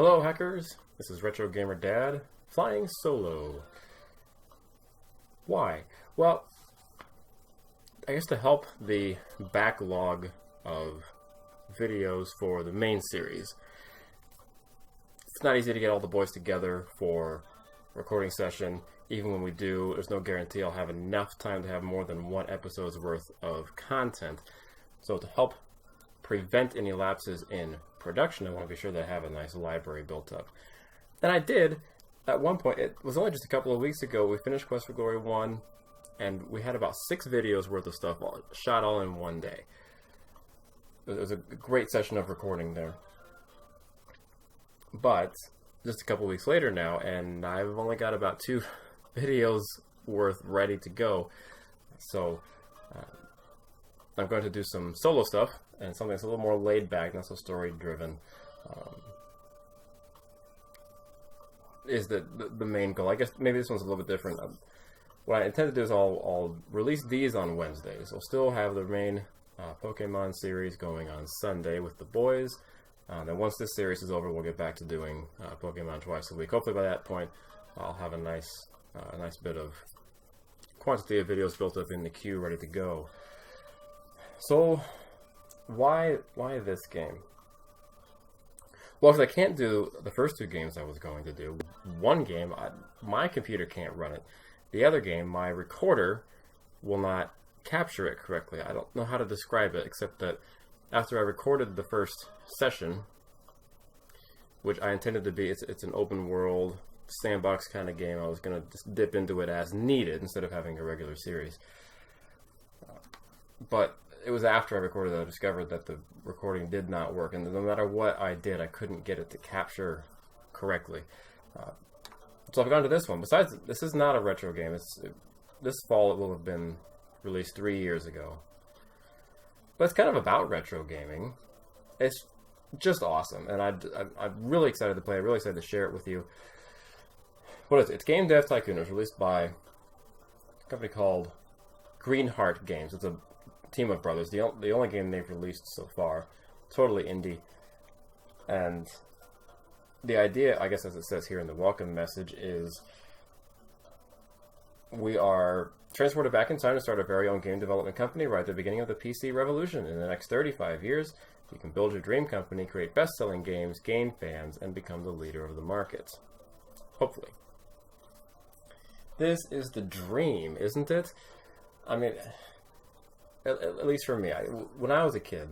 Hello hackers, this is Retro Gamer Dad, flying solo. Why? Well, I guess to help the backlog of videos for the main series. It's not easy to get all the boys together for a recording session. Even when we do, there's no guarantee I'll have enough time to have more than one episode's worth of content. So to help prevent any lapses in production, I want to be sure that I have a nice library built up. And I did. At one point, it was only just a couple of weeks ago, we finished Quest for Glory 1, and we had about 6 videos worth of stuff shot all in one day. It was a great session of recording there. But just a couple of weeks later now, and I've only got about 2 videos worth ready to go. So I'm going to do some solo stuff and something that's a little more laid back, not so story driven. Is the main goal. I guess maybe this one's a little bit different. What I intend to do is I'll release these on Wednesdays. I'll still have the main Pokemon series going on Sunday with the boys. Then once this series is over, we'll get back to doing Pokemon twice a week. Hopefully by that point, I'll have a nice bit of quantity of videos built up in the queue, ready to go. So, why this game? Well, because I can't do the first 2 games I was going to do. One game, my computer can't run it. The other game, my recorder will not capture it correctly. I don't know how to describe it, except that after I recorded the first session, which I intended to be, it's an open world sandbox kind of game. I was going to just dip into it as needed instead of having a regular series. But it was after I recorded that I discovered that the recording did not work, and no matter what I did, I couldn't get it to capture correctly. So I've gone to this one. Besides, this is not a retro game. This fall it will have been released 3 years ago. But it's kind of about retro gaming. It's just awesome, and I'm really excited to play it, really excited to share it with you. What is it? It's Game Dev Tycoon. It was released by a company called Greenheart Games. It's a team of brothers. The only game they've released so far. Totally indie. And the idea, I guess as it says here in the welcome message, is we are transported back in time to start our very own game development company right at the beginning of the PC revolution. In the next 35 years, you can build your dream company, create best-selling games, gain fans, and become the leader of the market. Hopefully. This is the dream, isn't it? I mean, at least for me, when I was a kid,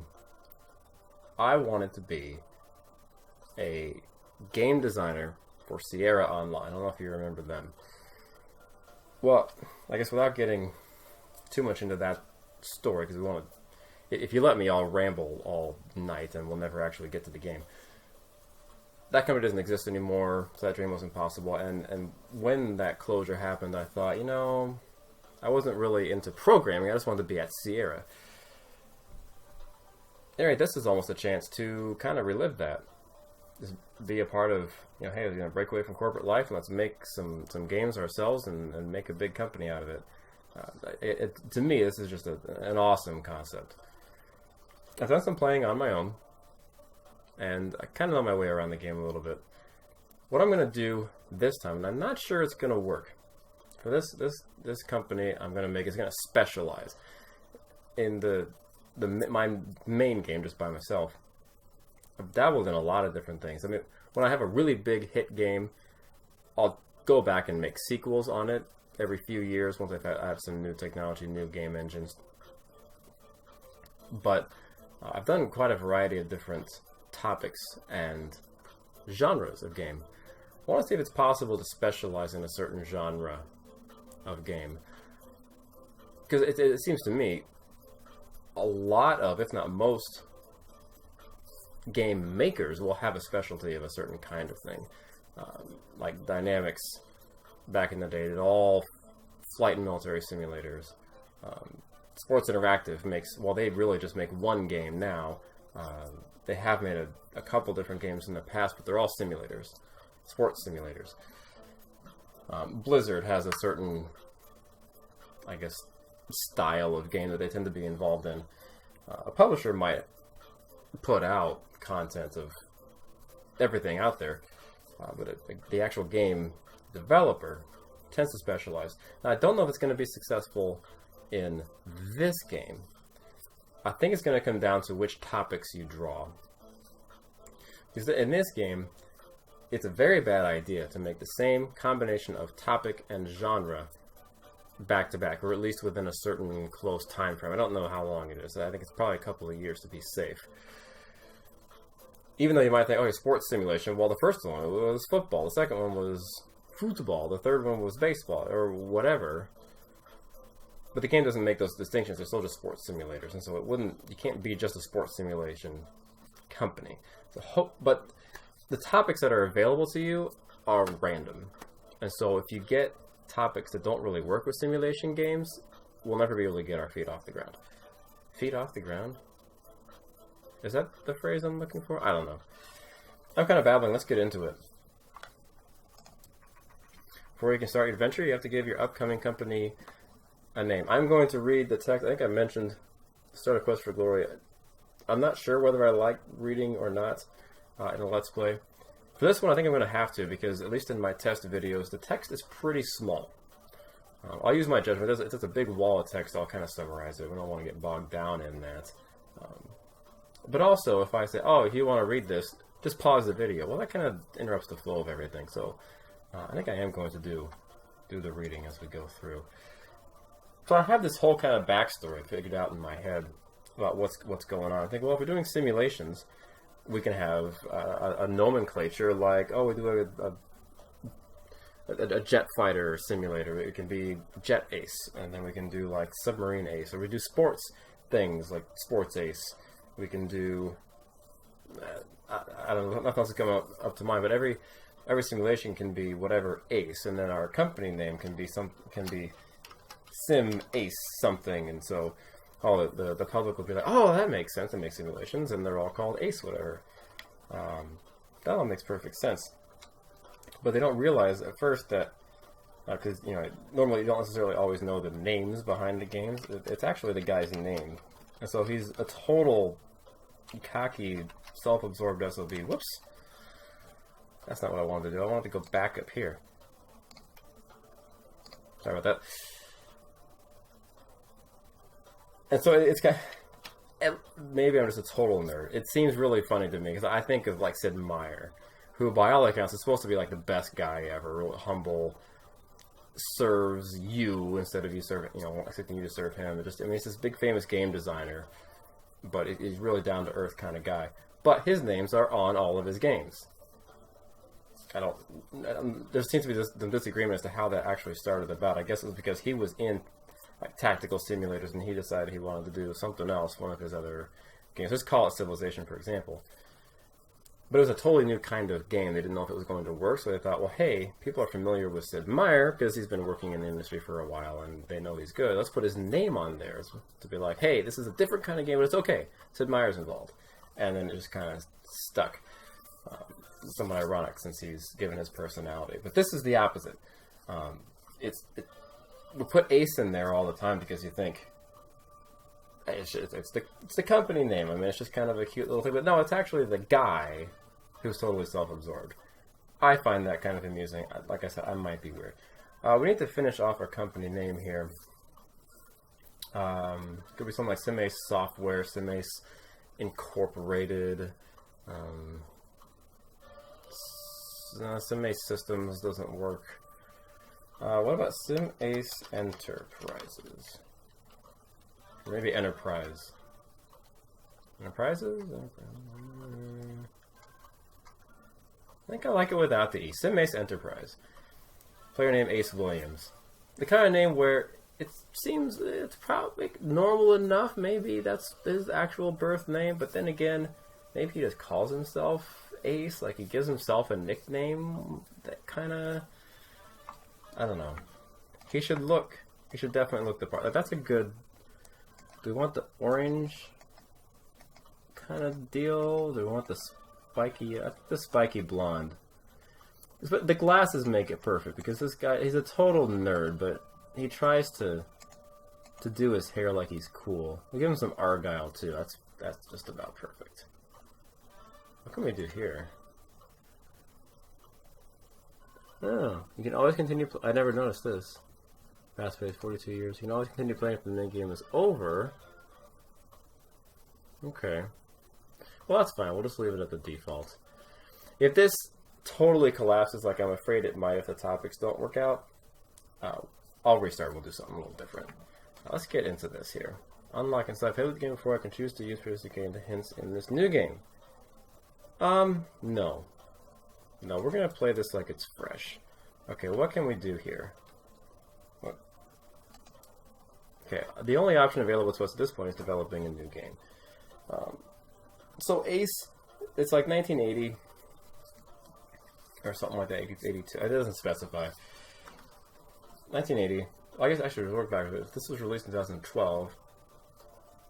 I wanted to be a game designer for Sierra Online. I don't know if you remember them. Well, I guess without getting too much into that story, because if you let me, I'll ramble all night and we'll never actually get to the game. That company doesn't exist anymore, so that dream was impossible. And when that closure happened, I thought, I wasn't really into programming. I just wanted to be at Sierra. Anyway, this is almost a chance to kind of relive that. Just be a part of, hey, we're going to break away from corporate life and let's make some games ourselves and make a big company out of it. To me, this is just an awesome concept. I've done some playing on my own, and I kind of know my way around the game a little bit. What I'm going to do this time, and I'm not sure it's going to work. For this company I'm going to make is going to specialize in my main game just by myself. I've dabbled in a lot of different things. I mean, when I have a really big hit game, I'll go back and make sequels on it every few years once I have some new technology, new game engines. But I've done quite a variety of different topics and genres of game. I want to see if it's possible to specialize in a certain genre of game, because it seems to me a lot of, if not most, game makers will have a specialty of a certain kind of thing. Like Dynamics back in the day did all flight and military simulators. Sports Interactive they really just make one game now. They have made a couple different games in the past, but they're all simulators, sports simulators. Blizzard has a certain, I guess, style of game that they tend to be involved in. A publisher might put out content of everything out there. But the actual game developer tends to specialize. Now, I don't know if it's going to be successful in this game. I think it's going to come down to which topics you draw. Because in this game, it's a very bad idea to make the same combination of topic and genre back to back, or at least within a certain close time frame. I don't know how long it is. I think it's probably a couple of years to be safe. Even though you might think, oh, sports simulation. Well, the first one was football. The second one was football. The third one was baseball, or whatever. But the game doesn't make those distinctions. They're still just sports simulators, and so you can't be just a sports simulation company. But the topics that are available to you are random, and so if you get topics that don't really work with simulation games, we'll never be able to get our feet off the ground. Feet off the ground? Is that the phrase I'm looking for? I don't know. I'm kind of babbling. Let's get into it. Before you can start your adventure, you have to give your upcoming company a name. I'm going to read the text. I think I mentioned Start a Quest for Glory. I'm not sure whether I like reading or not in a Let's Play. For this one, I think I'm going to have to, because at least in my test videos, the text is pretty small. I'll use my judgment. It's just a big wall of text. I'll kind of summarize it. We don't want to get bogged down in that. But also, if I say, oh, if you want to read this, just pause the video. Well, that kind of interrupts the flow of everything. So I think I am going to do the reading as we go through. So I have this whole kind of backstory figured out in my head about what's going on. I think, well, if we're doing simulations, we can have a nomenclature like, oh, we do a jet fighter simulator. It can be Jet Ace, and then we can do like Submarine Ace, or we do sports things like Sports Ace. We can do I don't know, nothing else is coming up to mind, but every simulation can be whatever Ace, and then our company name can be SimAce something, and so all the public will be like, oh, that makes sense. It makes simulations, and they're all called Ace whatever. That all makes perfect sense. But they don't realize at first that, because normally you don't necessarily always know the names behind the games. It's actually the guy's name, and so he's a total cocky, self-absorbed SOB. Whoops, that's not what I wanted to do. I wanted to go back up here. Sorry about that. And so it's kind of, maybe I'm just a total nerd. It seems really funny to me because I think of like Sid Meier, who by all accounts is supposed to be like the best guy ever, really humble, serves you instead of you serving, expecting you to serve him. He's this big famous game designer, but he's really down to earth kind of guy. But his names are on all of his games. There seems to be some disagreement as to how that actually started about. I guess it was because he was in like tactical simulators, and he decided he wanted to do something else, one of his other games. Let's call it Civilization, for example. But it was a totally new kind of game. They didn't know if it was going to work, so they thought, well, hey, people are familiar with Sid Meier because he's been working in the industry for a while, and they know he's good. Let's put his name on there to be like, hey, this is a different kind of game, but it's okay. Sid Meier's involved. And then it just kind of stuck. Somewhat ironic since he's given his personality. But this is the opposite. We put Ace in there all the time because you think it's the company name. I mean, it's just kind of a cute little thing. But no, it's actually the guy who's totally self-absorbed. I find that kind of amusing. Like I said, I might be weird. We need to finish off our company name here. Could be something like SimAce Software, SimAce Incorporated. SimAce Systems doesn't work. What about SimAce Enterprises? Or maybe Enterprise. Enterprises? I think I like it without the E. SimAce Enterprise. Player name Ace Williams. The kind of name where it seems it's probably normal enough. Maybe that's his actual birth name, but then again, maybe he just calls himself Ace, like he gives himself a nickname that kind of, I don't know. He should definitely look the part. That's a good, do we want the orange kind of deal? Do we want the spiky blonde? But the glasses make it perfect because this guy, he's a total nerd, but he tries to do his hair like he's cool. We give him some Argyle too. That's just about perfect. What can we do here? Oh, you can always continue. I never noticed this. Fast pace, 42 years. You can always continue playing if the main game is over. Okay. Well, that's fine. We'll just leave it at the default. If this totally collapses, like I'm afraid it might if the topics don't work out, I'll restart. We'll do something a little different. Let's get into this here. Unlock and stuff. Play with the game before I can choose to use previously gained hints in this new game. No. No, we're going to play this like it's fresh. Okay, what can we do here? What? Okay, the only option available to us at this point is developing a new game. So Ace, it's like 1980 or something like that, 82. It doesn't specify. 1980. Well, I guess I should work backwards. This was released in 2012.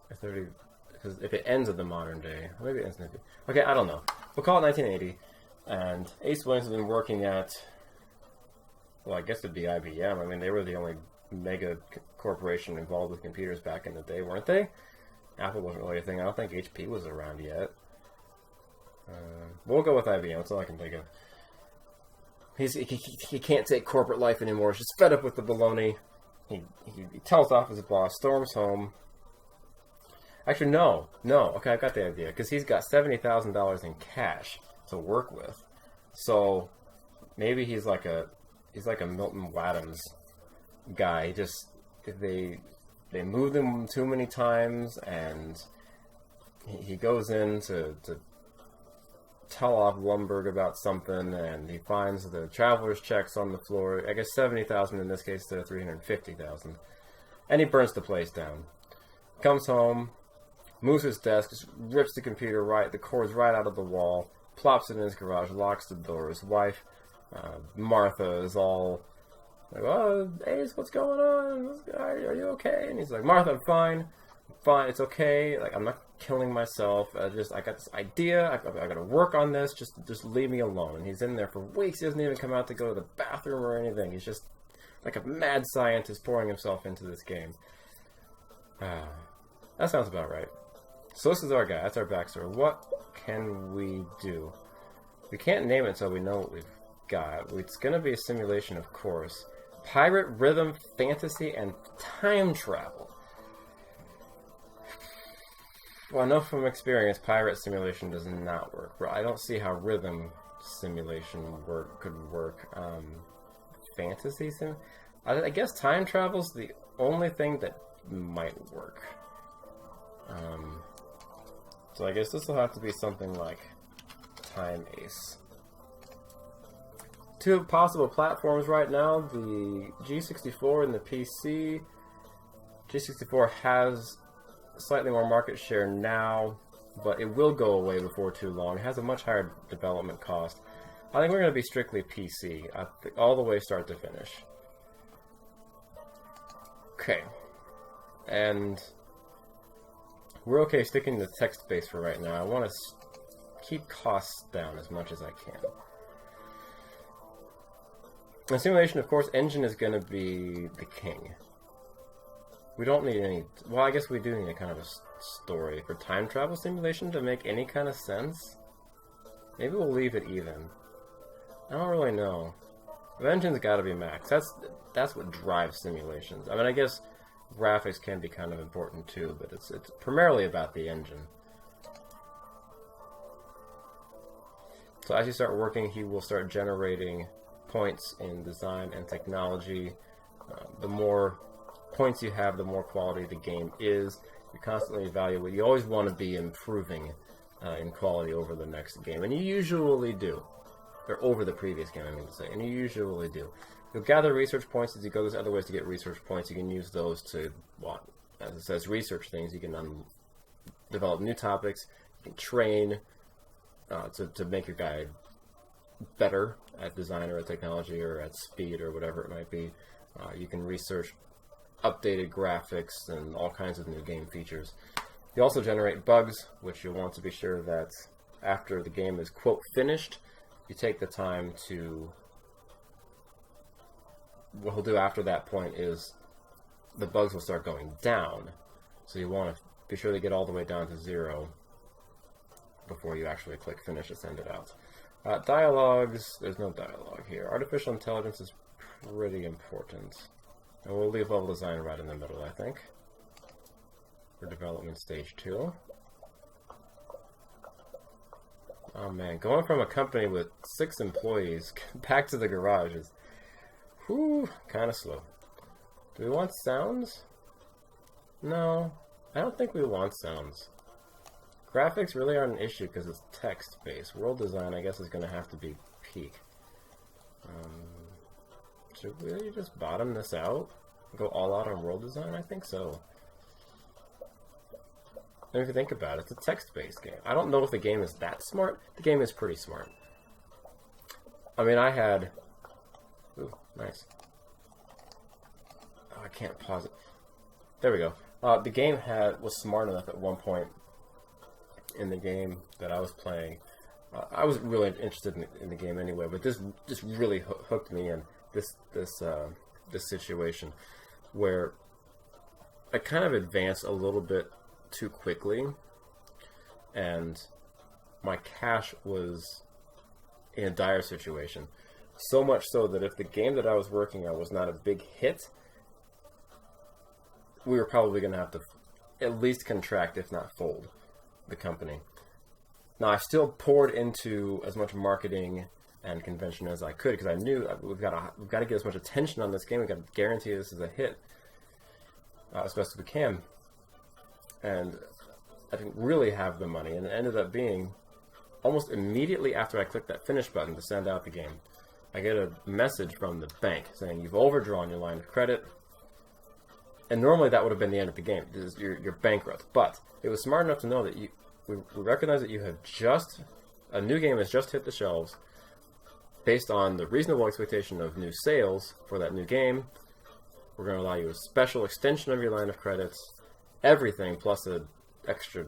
Because if it ends at the modern day, maybe it ends in okay, I don't know. We'll call it 1980. And Ace Williams has been working at, well, I guess it'd be IBM. I mean, they were the only mega corporation involved with computers back in the day, weren't they? Apple wasn't really a thing. I don't think HP was around yet. We'll go with IBM. That's all I can think of. He can't take corporate life anymore. He's just fed up with the baloney. He tells off his boss, storms home. Actually, no. Okay, I got the idea. Because he's got $70,000 in cash to work with. So maybe he's like a Milton Wadhams guy. They moved him too many times, and he goes in to tell off Lumberg about something, and he finds the traveler's checks on the floor. I guess 70,000 in this case to 350,000, and he burns the place down. Comes home, moves his desk, rips the computer the cords right out of the wall, plops it in his garage, locks the door. His wife, Martha, is all like, "Oh, Ace, what's going on? Are you okay?" And he's like, "Martha, I'm fine. It's okay. Like, I'm not killing myself. I got this idea. I got to work on this. Just leave me alone." And he's in there for weeks. He doesn't even come out to go to the bathroom or anything. He's just like a mad scientist pouring himself into this game. That sounds about right. So this is our guy. That's our backstory. What can we do? We can't name it until we know what we've got. It's going to be a simulation, of course. Pirate, rhythm, fantasy, and time travel. Well, I know from experience, pirate simulation does not work. But I don't see how rhythm simulation could work. Fantasy sim? I guess time travel's the only thing that might work. So I guess this will have to be something like Time Ace. Two possible platforms right now, the G64 and the PC. G64 has slightly more market share now, but it will go away before too long. It has a much higher development cost. I think we're going to be strictly PC, all the way start to finish. Okay. And we're okay sticking to text-based for right now. I want to keep costs down as much as I can. In simulation, of course, engine is going to be the king. We don't need any... Well, I guess we do need a kind of a story for time travel simulation to make any kind of sense. Maybe we'll leave it even. I don't really know. The engine's got to be max. That's what drives simulations. I mean, I guess graphics can be kind of important too, but it's primarily about the engine. So as you start working, he will start generating points in design and technology. The more points you have, the more quality the game is. You constantly evaluate. You always want to be improving in quality over the next game, and you usually do. Or over the previous game, I mean to say, and you usually do. You'll gather research points as you go. There's other ways to get research points. You can use those to, well, as it says, research things. You can develop new topics. You can train to make your guy better at design or at technology or at speed or whatever it might be. You can research updated graphics and all kinds of new game features. You also generate bugs, which you'll want to be sure that after the game is, quote, finished, you take the time to... What he'll do after that point is the bugs will start going down. So you want to be sure to get all the way down to 0 before you actually click finish and send it out. Dialogues, there's no dialogue here. Artificial intelligence is pretty important. And we'll leave level design right in the middle, I think. For development stage 2. Oh man, going from a company with 6 employees back to the garage is kind of slow. Do we want sounds? No, I don't think we want sounds. Graphics really aren't an issue because it's text-based. World design, I guess, is going to have to be peak. Should we really just bottom this out? Go all out on world design? I think so. And if you think about it, it's a text-based game. I don't know if the game is that smart. The game is pretty smart. I mean, I had... Ooh, nice. Oh, I can't pause it. There we go. The game was smart enough at one point in the game that I was playing. I was really interested in the game anyway, but this really hooked me in this situation where I kind of advanced a little bit too quickly, and my cash was in a dire situation. So much so that if the game that I was working on was not a big hit, we were probably going to have to at least contract, if not fold, the company. Now, I still poured into as much marketing and convention as I could because I knew we've got to get as much attention on this game. We've got to guarantee this is a hit as best as we can. And I didn't really have the money, and it ended up being almost immediately after I clicked that finish button to send out the game, I get a message from the bank saying you've overdrawn your line of credit. And normally that would have been the end of the game. You're bankrupt. But it was smart enough to know that we recognize that you have a new game has just hit the shelves. Based on the reasonable expectation of new sales for that new game, we're going to allow you a special extension of your line of credits. Everything plus an extra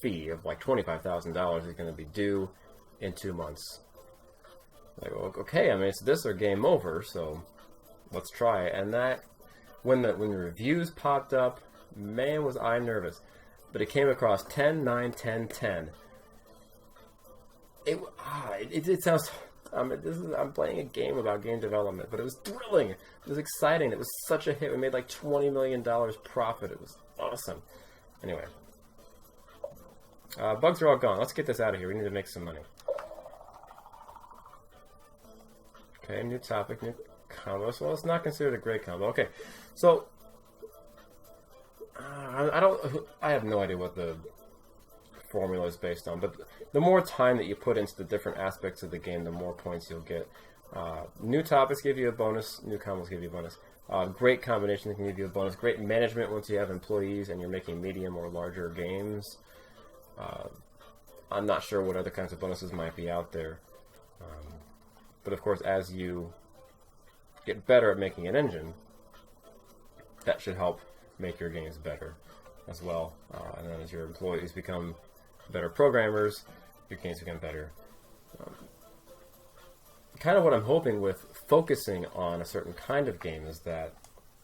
fee of like $25,000 is going to be due in 2 months. Like, okay, I mean, it's this or game over, so let's try it. And that, when the reviews popped up, man, was I nervous. But it came across 10, 9, 10, 10. It sounds... I'm playing a game about game development, but it was thrilling. It was exciting. It was such a hit. We made like $20 million profit. It was awesome. Anyway. Bugs are all gone. Let's get this out of here. We need to make some money. Okay, new topic, new combo. So it's not considered a great combo. Okay, so I have no idea what the formula is based on, but the more time that you put into the different aspects of the game, the more points you'll get. New topics give you a bonus, new combos give you a bonus. Great combinations can give you a bonus. Great management once you have employees and you're making medium or larger games. I'm not sure what other kinds of bonuses might be out there. But of course, as you get better at making an engine, that should help make your games better as well. And then as your employees become better programmers, your games become better. Kind of what I'm hoping with focusing on a certain kind of game is that,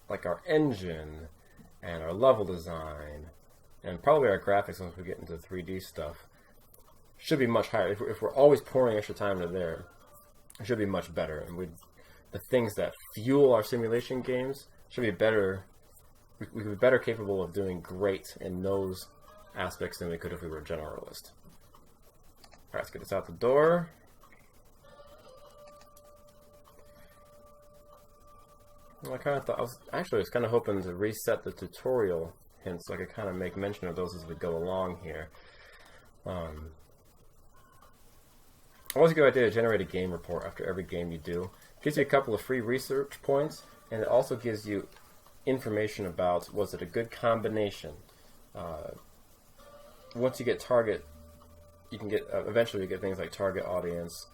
like our engine and our level design, and probably our graphics once we get into 3D stuff, should be much higher. If we're always pouring extra time into there, it should be much better. And the things that fuel our simulation games should be better. We could be better capable of doing great in those aspects than we could if we were a generalist. Alright, let's get this out the door. Well, I kind of thought, I was kind of hoping to reset the tutorial hints so I could kind of make mention of those as we go along here. Always a good idea to generate a game report after every game you do. It gives you a couple of free research points, and it also gives you information about, was it a good combination? Once you get target, you can get, eventually you get things like target audience,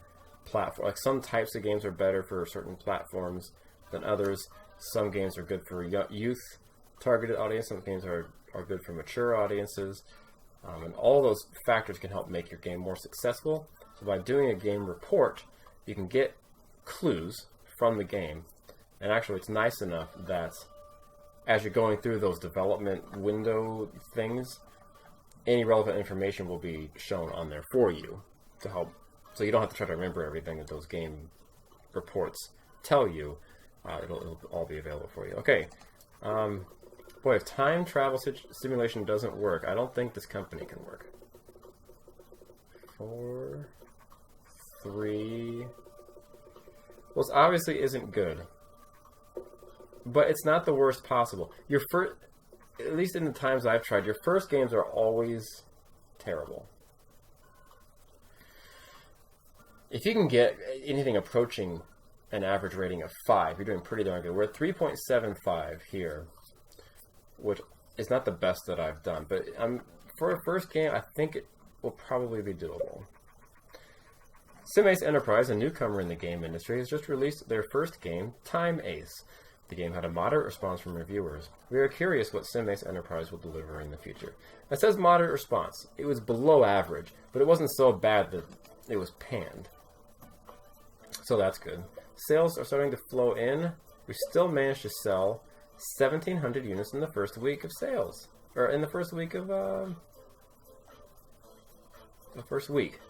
platform. Like some types of games are better for certain platforms than others. Some games are good for youth targeted audience, some games are good for mature audiences. And all those factors can help make your game more successful. So by doing a game report, you can get clues from the game. And actually it's nice enough that as you're going through those development window things, any relevant information will be shown on there for you to help So you don't have to try to remember everything that those game reports tell you. It'll all be available for you. Okay. Boy, if time travel simulation doesn't work, I don't think this company can work. 4, 3. Well, this obviously isn't good. But it's not the worst possible. Your first, at least in the times I've tried, your first games are always terrible. If you can get anything approaching an average rating of 5, you're doing pretty darn good. We're at 3.75 here, which is not the best that I've done. But for a first game, I think it will probably be doable. SimAce Enterprise, a newcomer in the game industry, has just released their first game, Time Ace. The game had a moderate response from reviewers. We are curious what SimAce Enterprise will deliver in the future. It says moderate response. It was below average, but it wasn't so bad that it was panned. So that's good. Sales are starting to flow in. We still managed to sell 1,700 units in the first week of sales. Or in the first week of, the first week.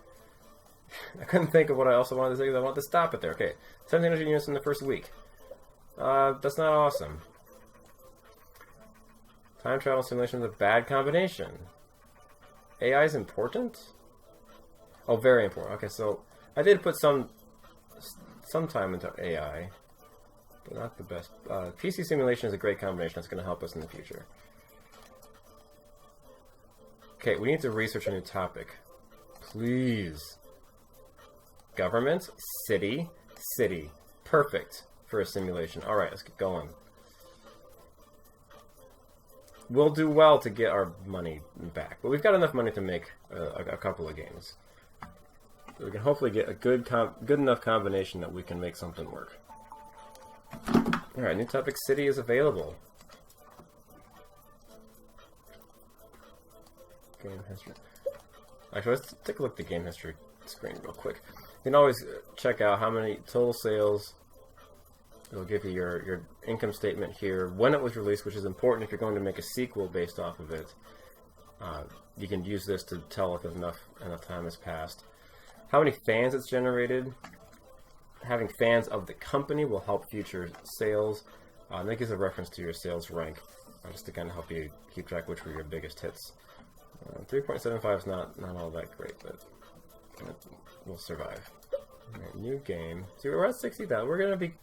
I couldn't think of what I also wanted to say because I wanted to stop it there. Okay, 1,700 units in the first week. That's not awesome. Time travel simulation is a bad combination. AI is important? Oh, very important. Okay, so I did put some time into AI, but not the best. PC simulation is a great combination that's going to help us in the future. Okay, we need to research a new topic. Please. Government, city, city. Perfect for a simulation. Alright, let's get going. We'll do well to get our money back, but we've got enough money to make a couple of games. We can hopefully get a good enough combination that we can make something work. Alright, new topic city is available. Game history. Actually, let's take a look at the game history screen real quick. You can always check out how many total sales. It'll give you your income statement here, when it was released, which is important if you're going to make a sequel based off of it. You can use this to tell if enough time has passed. How many fans it's generated. Having fans of the company will help future sales. And that gives a reference to your sales rank, just to kind of help you keep track which were your biggest hits. 3.75 is not all that great, but we'll survive. Right, new game. See, we're at 60,000. We're going to be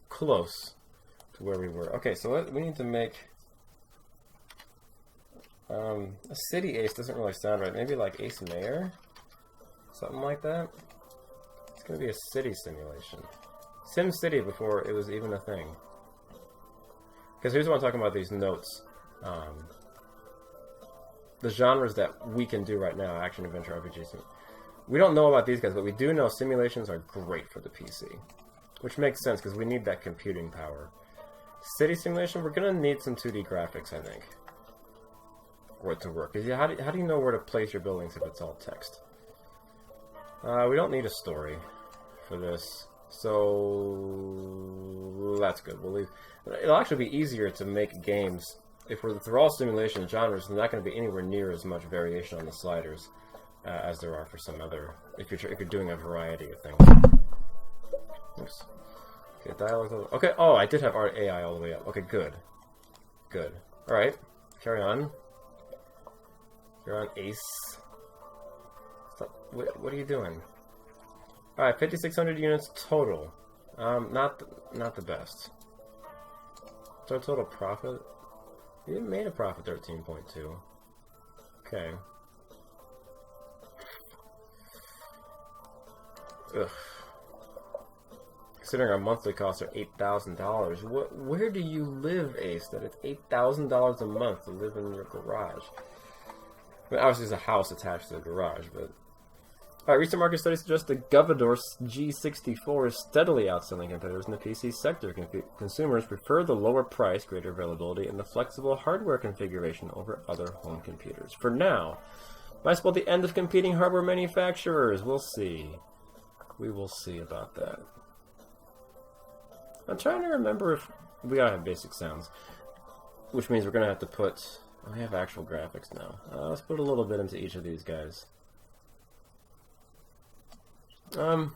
close to where we were. Okay, so we need to make a city ace. Doesn't really sound right. Maybe like ace mayor, something like that. It's gonna be a city simulation. Sim City before it was even a thing. Because here's what I'm talking about. These notes, the genres that we can do right now: action, adventure, RPGs. We don't know about these guys, but we do know simulations are great for the PC. Which makes sense, because we need that computing power. City simulation, we're going to need some 2D graphics, I think. For it to work. Because how do you know where to place your buildings if it's all text? We don't need a story for this. So that's good. We'll leave. It'll actually be easier to make games. If they're all simulation genres, there's not going to be anywhere near as much variation on the sliders as there are for some other, if you're doing a variety of things. Oops. Okay, dialogue. Okay. Oh, I did have our AI all the way up. Okay, good. Good. All right. Carry on. You're on Ace. Stop. What are you doing? All right, 5,600 units total. Not the best. So our total profit. You made a profit 13.2. Okay. Ugh. Considering our monthly costs are $8,000, where do you live, Ace, that it's $8,000 a month to live in your garage? I mean, obviously there's a house attached to the garage, but... Alright, recent market studies suggest the Govador G64 is steadily outselling competitors in the PC sector. Consumers prefer the lower price, greater availability, and the flexible hardware configuration over other home computers. For now, might spell the end of competing hardware manufacturers. We'll see. We will see about that. I'm trying to remember if we gotta have basic sounds, which means we're gonna have to put. Oh, we have actual graphics now. Let's put a little bit into each of these guys. I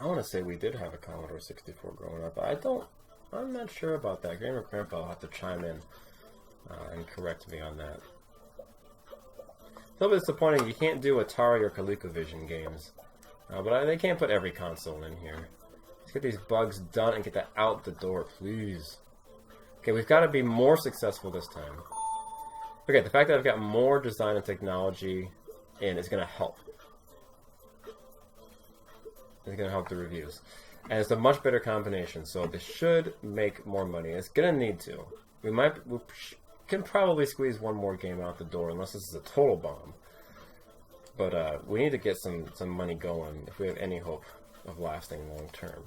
want to say we did have a Commodore 64 growing up. I'm not sure about that. Gamer Grandpa will have to chime in and correct me on that. It's a little bit disappointing you can't do Atari or ColecoVision games. But they can't put every console in here. Let's get these bugs done and get that out the door, please. Okay, we've got to be more successful this time. Okay, the fact that I've got more design and technology in is going to help. It's going to help the reviews. And it's a much better combination, so this should make more money. It's going to need to. We can probably squeeze one more game out the door, unless this is a total bomb. But we need to get some money going if we have any hope of lasting long term.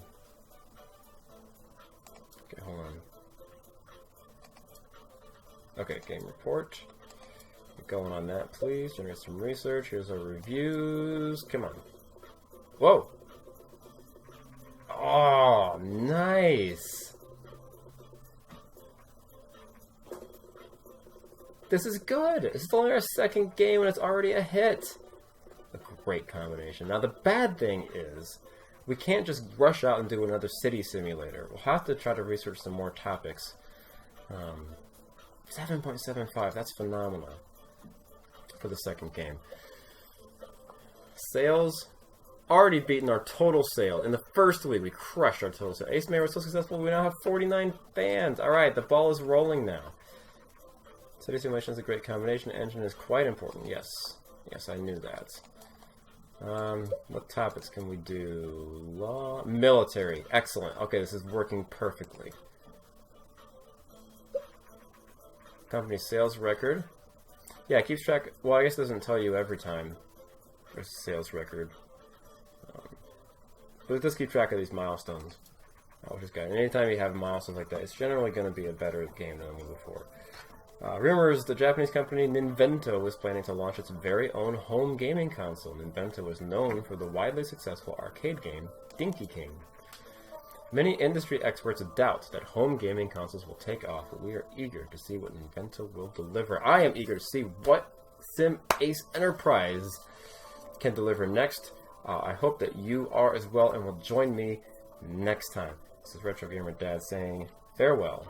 Okay, hold on. Okay, game report. Get going on that, please. Generate some research. Here's our reviews. Come on. Whoa! Oh, nice! This is good! This is only our second game and it's already a hit! A great combination. Now the bad thing is, we can't just rush out and do another city simulator. We'll have to try to research some more topics. 7.75, that's phenomenal for the second game. Sales, already beaten our total sale. In the first week, we crushed our total sale. Ace Mayor was so successful, we now have 49 fans. Alright, the ball is rolling now. City simulation is a great combination. Engine is quite important. Yes. Yes, I knew that. What topics can we do? Law, military. Excellent. Okay, this is working perfectly. Company sales record. Yeah, it keeps track. Well, I guess it doesn't tell you every time there's a sales record. But it does keep track of these milestones. Which is good. And anytime you have milestones like that, it's generally going to be a better game than the one before. Rumors, the Japanese company Ninvento was planning to launch its very own home gaming console. Ninvento is known for the widely successful arcade game Dinky King. Many industry experts doubt that home gaming consoles will take off, but we are eager to see what Ninvento will deliver. I am eager to see what SimAce Enterprise can deliver next. I hope that you are as well and will join me next time. This is Retro Gamer Dad saying farewell.